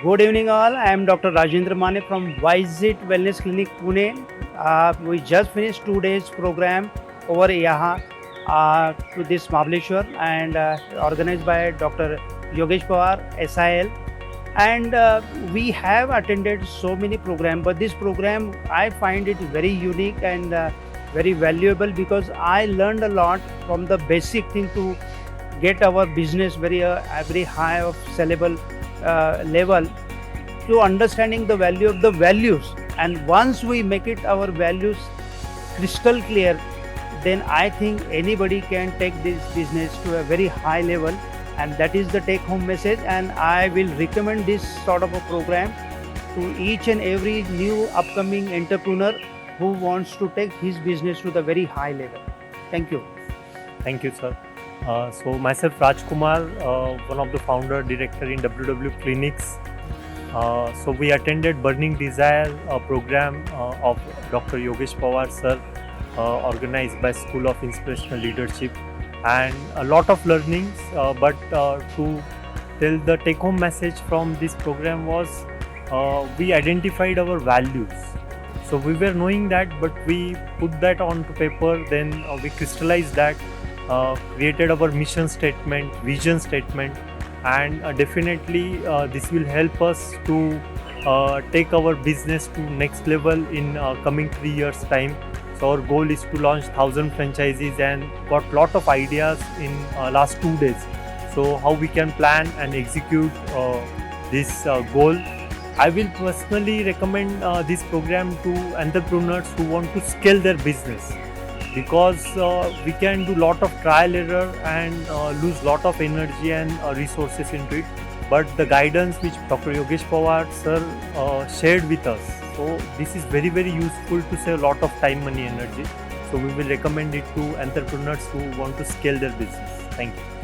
Good evening, all. I am Dr. Rajendra from Weisheit Wellness Clinic, Pune. We just finished 2 days program over यहाँ to this Mahabaleshwar and organized by Dr. Yogesh Pawar, SIL. And we have attended so many programs, but this program I find it very unique and very valuable because I learned a lot from the basic thing to get our business very high of sellable level to understanding the value of the values. And once we make it our values crystal clear, then I think anybody can take this business to a very high level, and that is the take home message. And I will recommend this sort of a program to each and every new upcoming entrepreneur who wants to take his business to the very high level. Thank you. Thank you, sir. So myself, Kumar, one of the founder director in WW Clinics. So we attended Burning Desire program of Dr. Yogesh Pawar sir, organized by School of Inspirational Leadership, and a lot of learnings. But to tell the take-home message from this program was we identified our values. So we were knowing that, but we put that onto paper. Then we crystallized that. Created our mission statement, vision statement, and definitely this will help us to take our business to next level in coming 3 years time. So our goal is to launch 1,000 franchises and got lot of ideas in last 2 days. So how we can plan and execute this goal. I will personally recommend this program to entrepreneurs who want to scale their business, because we can do lot of trial error and lose lot of energy and resources into it. But the guidance which Dr. Yogesh Pawar sir shared with us, so this is very useful to save a lot of time, money, energy. So we will recommend it to entrepreneurs who want to scale their business. Thank you.